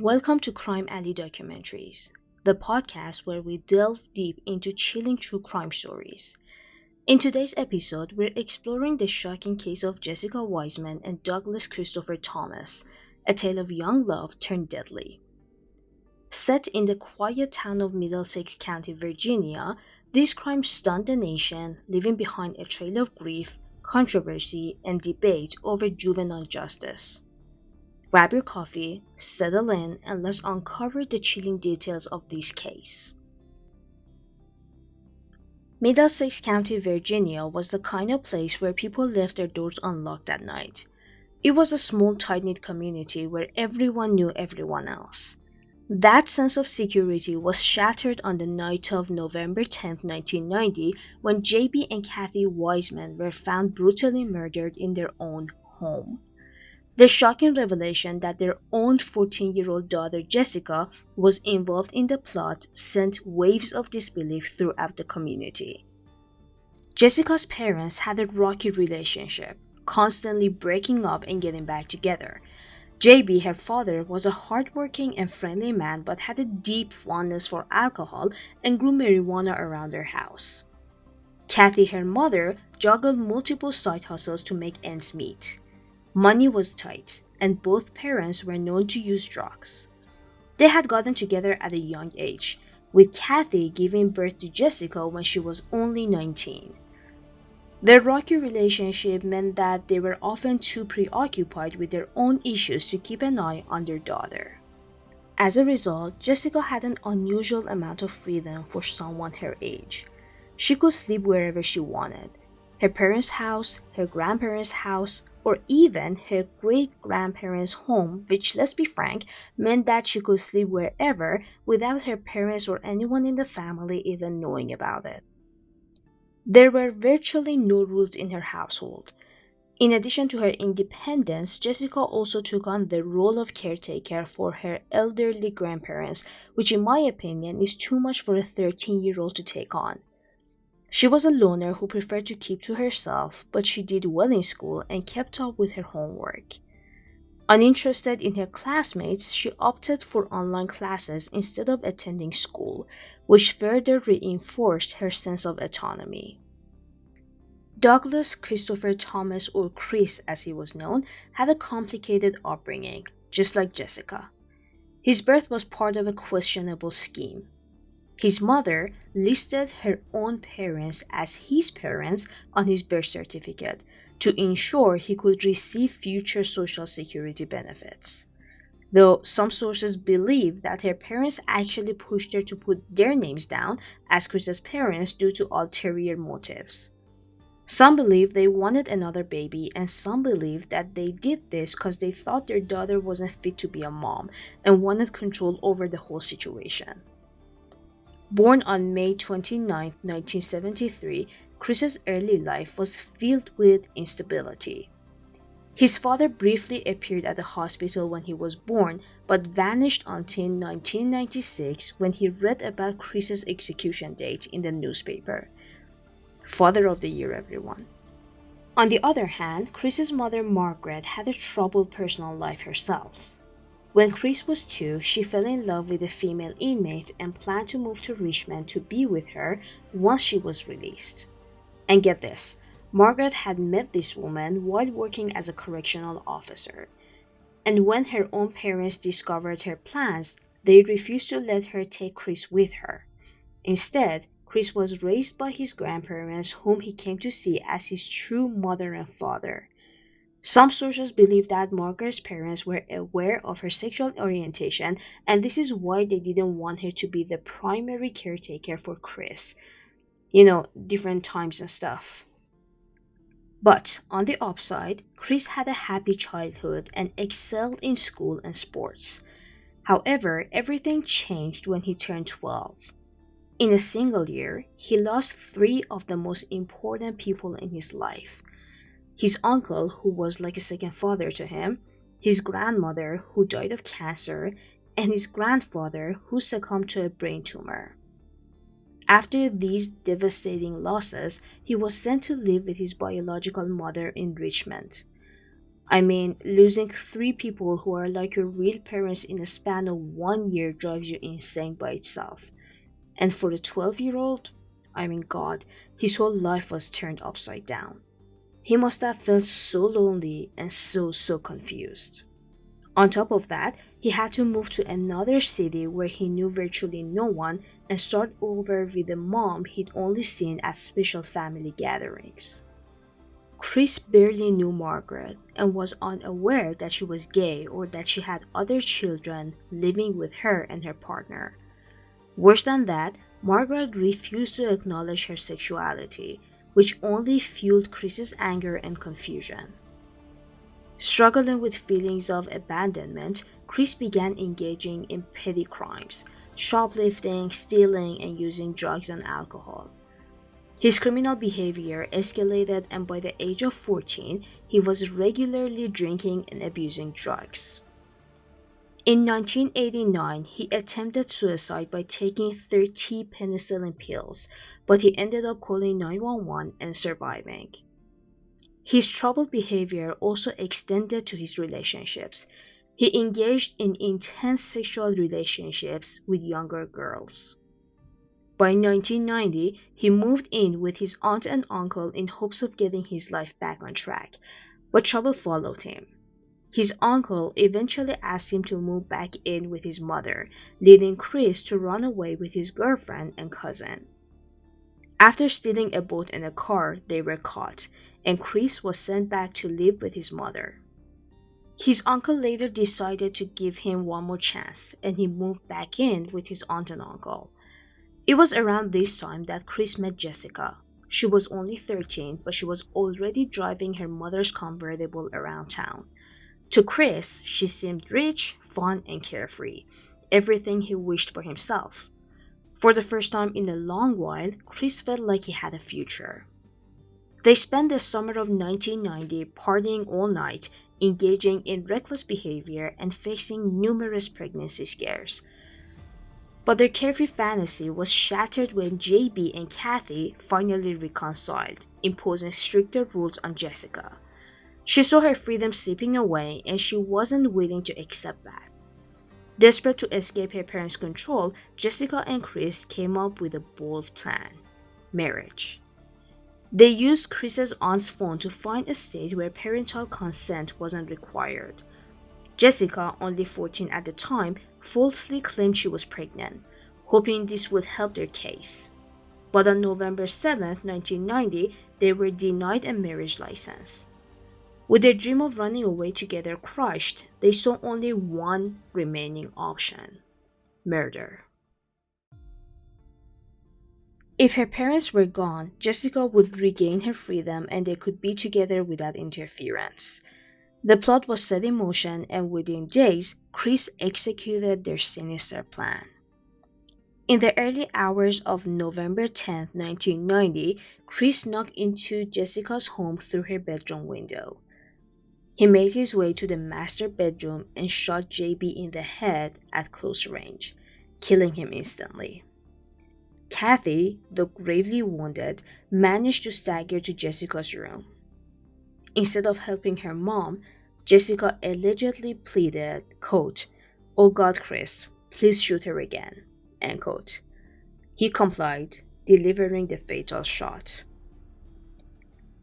Welcome to Crime Alley Documentaries, the podcast where we delve deep into chilling true crime stories. In today's episode, we're exploring the shocking case of Jessica Wiseman and Douglas Christopher Thomas, a tale of young love turned deadly. Set in the quiet town of Middlesex County, Virginia, this crime stunned the nation, leaving behind a trail of grief, controversy, and debate over juvenile justice. Grab your coffee, settle in, and let's uncover the chilling details of this case. Middlesex County, Virginia was the kind of place where people left their doors unlocked at night. It was a small, tight-knit community where everyone knew everyone else. That sense of security was shattered on the night of November 10, 1990, when JB and Kathy Wiseman were found brutally murdered in their own home. The shocking revelation that their own 14-year-old daughter Jessica was involved in the plot sent waves of disbelief throughout the community. Jessica's parents had a rocky relationship, constantly breaking up and getting back together. JB, her father, was a hardworking and friendly man but had a deep fondness for alcohol and grew marijuana around their house. Kathy, her mother, juggled multiple side hustles to make ends meet. Money was tight, and both parents were known to use drugs. They had gotten together at a young age, with Kathy giving birth to Jessica when she was only 19. Their rocky relationship meant that they were often too preoccupied with their own issues to keep an eye on their daughter. As a result, Jessica had an unusual amount of freedom for someone her age. She could sleep wherever she wanted. Her parents' house, her grandparents' house, or even her great-grandparents' home, which, let's be frank, meant that she could sleep wherever without her parents or anyone in the family even knowing about it. There were virtually no rules in her household. In addition to her independence, Jessica also took on the role of caretaker for her elderly grandparents, which in my opinion is too much for a 13-year-old to take on. She was a loner who preferred to keep to herself, but she did well in school and kept up with her homework. Uninterested in her classmates, she opted for online classes instead of attending school, which further reinforced her sense of autonomy. Douglas Christopher Thomas, or Chris as he was known, had a complicated upbringing, just like Jessica. His birth was part of a questionable scheme. His mother listed her own parents as his parents on his birth certificate to ensure he could receive future Social Security benefits. Though some sources believe that her parents actually pushed her to put their names down as Chris's parents due to ulterior motives. Some believe they wanted another baby, and some believe that they did this because they thought their daughter wasn't fit to be a mom and wanted control over the whole situation. Born on May 29, 1973, Chris's early life was filled with instability. His father briefly appeared at the hospital when he was born, but vanished until 1996 when he read about Chris's execution date in the newspaper. Father of the Year, everyone. On the other hand, Chris's mother Margaret had a troubled personal life herself. When Chris was 2, she fell in love with a female inmate and planned to move to Richmond to be with her once she was released. And get this, Margaret had met this woman while working as a correctional officer. And when her own parents discovered her plans, they refused to let her take Chris with her. Instead, Chris was raised by his grandparents, whom he came to see as his true mother and father. Some sources believe that Margaret's parents were aware of her sexual orientation, and this is why they didn't want her to be the primary caretaker for Chris. Different times and stuff. But on the upside, Chris had a happy childhood and excelled in school and sports. However, everything changed when he turned 12. In a single year, he lost 3 of the most important people in his life. His uncle, who was like a second father to him, his grandmother, who died of cancer, and his grandfather, who succumbed to a brain tumor. After these devastating losses, he was sent to live with his biological mother in Richmond. I mean, losing three people who are like your real parents in a span of 1 year drives you insane by itself. And for the 12-year-old, I mean, God, his whole life was turned upside down. He must have felt so lonely and so confused. On top of that, he had to move to another city where he knew virtually no one and start over with a mom he'd only seen at special family gatherings. Chris barely knew Margaret and was unaware that she was gay or that she had other children living with her and her partner. Worse than that, Margaret refused to acknowledge her sexuality, which only fueled Chris's anger and confusion. Struggling with feelings of abandonment, Chris began engaging in petty crimes, shoplifting, stealing, and using drugs and alcohol. His criminal behavior escalated, and by the age of 14, he was regularly drinking and abusing drugs. In 1989, he attempted suicide by taking 30 penicillin pills, but he ended up calling 911 and surviving. His troubled behavior also extended to his relationships. He engaged in intense sexual relationships with younger girls. By 1990, he moved in with his aunt and uncle in hopes of getting his life back on track, but trouble followed him. His uncle eventually asked him to move back in with his mother, leading Chris to run away with his girlfriend and cousin. After stealing a boat and a car, they were caught, and Chris was sent back to live with his mother. His uncle later decided to give him one more chance, and he moved back in with his aunt and uncle. It was around this time that Chris met Jessica. She was only 13, but she was already driving her mother's convertible around town. To Chris, she seemed rich, fun, and carefree, everything he wished for himself. For the first time in a long while, Chris felt like he had a future. They spent the summer of 1990 partying all night, engaging in reckless behavior, and facing numerous pregnancy scares. But their carefree fantasy was shattered when JB and Kathy finally reconciled, imposing stricter rules on Jessica. She saw her freedom slipping away, and she wasn't willing to accept that. Desperate to escape her parents' control, Jessica and Chris came up with a bold plan: marriage. They used Chris's aunt's phone to find a state where parental consent wasn't required. Jessica, only 14 at the time, falsely claimed she was pregnant, hoping this would help their case. But on November 7, 1990, they were denied a marriage license. With their dream of running away together crushed, they saw only one remaining option: murder. If her parents were gone, Jessica would regain her freedom and they could be together without interference. The plot was set in motion, and within days, Chris executed their sinister plan. In the early hours of November 10, 1990, Chris knocked into Jessica's home through her bedroom window. He made his way to the master bedroom and shot JB in the head at close range, killing him instantly. Kathy, though gravely wounded, managed to stagger to Jessica's room. Instead of helping her mom, Jessica allegedly pleaded, quote, "Oh God, Chris, please shoot her again," end quote. He complied, delivering the fatal shot.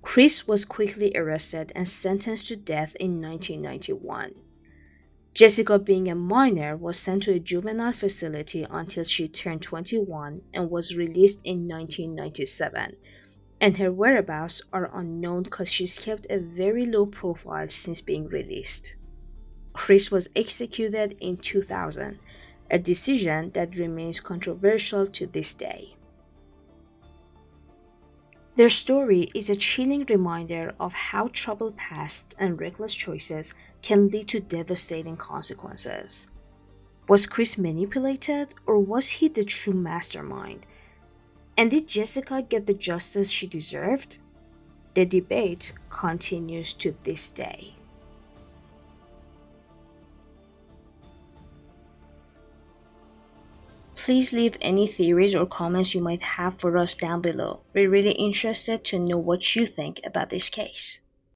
Chris was quickly arrested and sentenced to death in 1991. Jessica, being a minor, was sent to a juvenile facility until she turned 21 and was released in 1997, and her whereabouts are unknown because she's kept a very low profile since being released. Chris was executed in 2000, a decision that remains controversial to this day. Their story is a chilling reminder of how troubled pasts and reckless choices can lead to devastating consequences. Was Chris manipulated, or was he the true mastermind? And did Jessica get the justice she deserved? The debate continues to this day. Please leave any theories or comments you might have for us down below. We're really interested to know what you think about this case.